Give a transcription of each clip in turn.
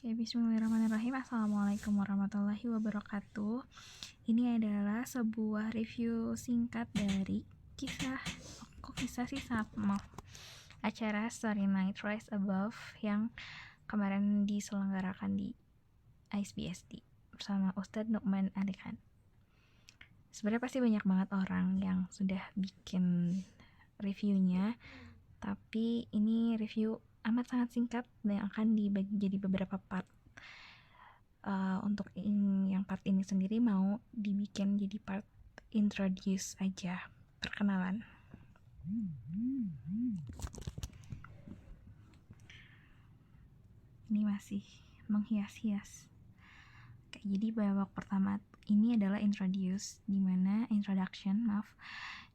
Oke, bismillahirrahmanirrahim. Assalamualaikum warahmatullahi wabarakatuh. Ini adalah sebuah review singkat dari acara Starry Night Rise Above yang kemarin diselenggarakan di ISBSD bersama Ustadz Nu'man Ali Khan. Sebenarnya pasti banyak banget orang yang sudah bikin reviewnya, tapi ini review amat sangat singkat dan akan dibagi jadi beberapa part. Untuk yang part ini sendiri mau dibikin jadi part introduce aja, perkenalan. Ini masih menghias-hias. Oke, jadi babak pertama ini adalah introduction.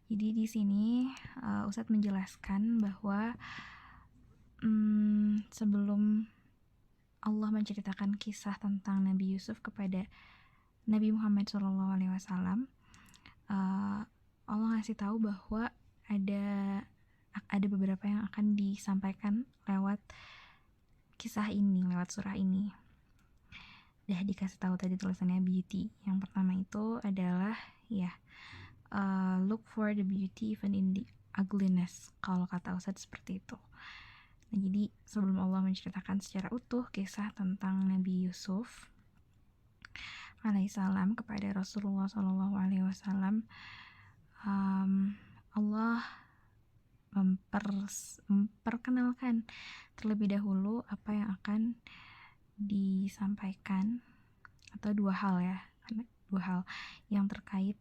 Jadi di sini Ustadz menjelaskan bahwa sebelum Allah menceritakan kisah tentang Nabi Yusuf kepada Nabi Muhammad SAW, Allah ngasih tahu bahwa ada beberapa yang akan disampaikan lewat kisah ini, lewat surah ini. Udah dikasih tahu tadi tulisannya beauty. Yang pertama itu adalah look for the beauty even in the ugliness, kalau kata Ustadz seperti itu. Nah, jadi sebelum Allah menceritakan secara utuh kisah tentang Nabi Yusuf alaihissalam kepada Rasulullah SAW, Allah memperkenalkan terlebih dahulu apa yang akan disampaikan, atau dua hal yang terkait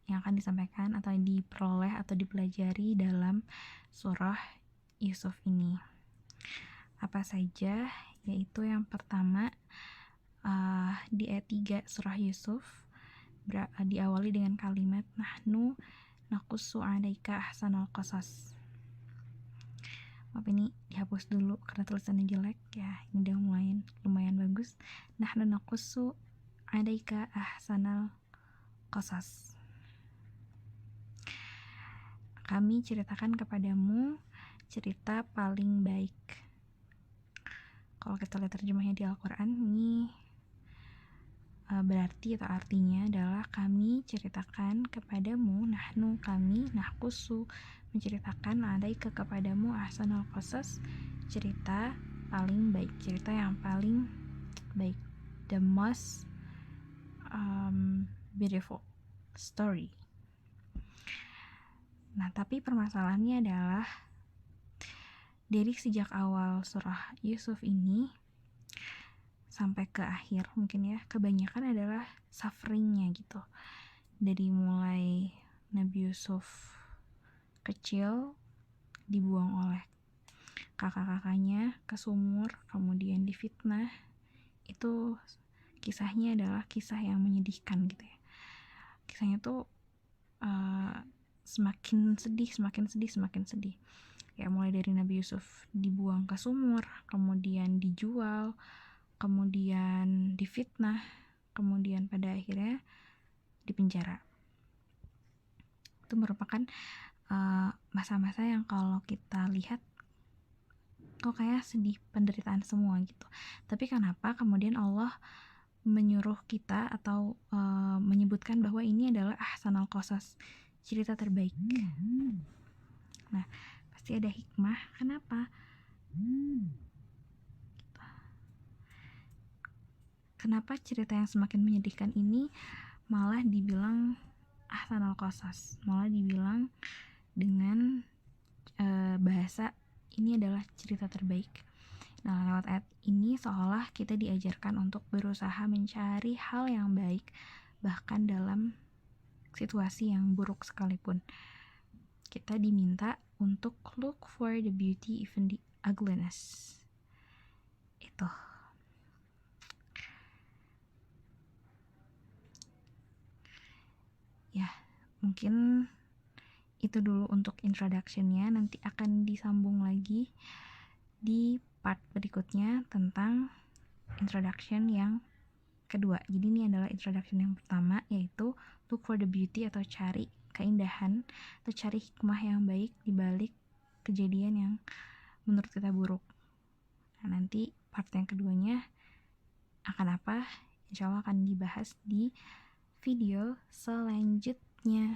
yang akan disampaikan atau diperoleh atau dipelajari dalam surah Yusuf ini. Apa saja? Yaitu yang pertama, di ayat 3 surah Yusuf diawali dengan kalimat nahnu naqussu 'alaika ahsanal qasas. Maaf, ini dihapus dulu karena tulisannya jelek ya. Ini udah lumayan bagus. Nahnu naqussu 'alaika ahsanal qasas. Kami ceritakan kepadamu cerita paling baik. Kalau kita lihat terjemahnya di Al-Quran, ini berarti atau artinya adalah kami ceritakan kepadamu, nahnu kami, nahkusu menceritakan, alaika kepadamu, ahsanul qasas cerita paling baik, cerita yang paling baik, the most beautiful story. Nah, tapi permasalahannya adalah dari sejak awal surah Yusuf ini sampai ke akhir mungkin ya, kebanyakan adalah sufferingnya gitu. Dari mulai Nabi Yusuf kecil dibuang oleh kakak-kakaknya ke sumur, kemudian difitnah. Itu kisahnya adalah kisah yang menyedihkan gitu ya. Kisahnya tuh semakin sedih. Ya, mulai dari Nabi Yusuf dibuang ke sumur, kemudian dijual, kemudian difitnah, kemudian pada akhirnya dipenjara. Itu merupakan masa-masa yang kalau kita lihat kok kayak sedih, penderitaan semua gitu. Tapi kenapa kemudian Allah menyuruh kita atau menyebutkan bahwa ini adalah ahsanal qasas, cerita terbaik. Nah, pasti ada hikmah. Kenapa? Kenapa cerita yang semakin menyedihkan ini malah dibilang ahsanul qasas, malah dibilang dengan bahasa ini adalah cerita terbaik. Nah, lewat ayat ini seolah kita diajarkan untuk berusaha mencari hal yang baik bahkan dalam situasi yang buruk sekalipun. Kita diminta untuk look for the beauty even the ugliness. Itu. Ya, mungkin itu dulu untuk introduction-nya. Nanti akan disambung lagi di part berikutnya tentang introduction yang kedua. Jadi ini adalah introduction yang pertama, yaitu look for the beauty atau cari keindahan atau cari hikmah yang baik di balik kejadian yang menurut kita buruk. Nah, nanti part yang keduanya akan apa? Insya Allah akan dibahas di video selanjutnya.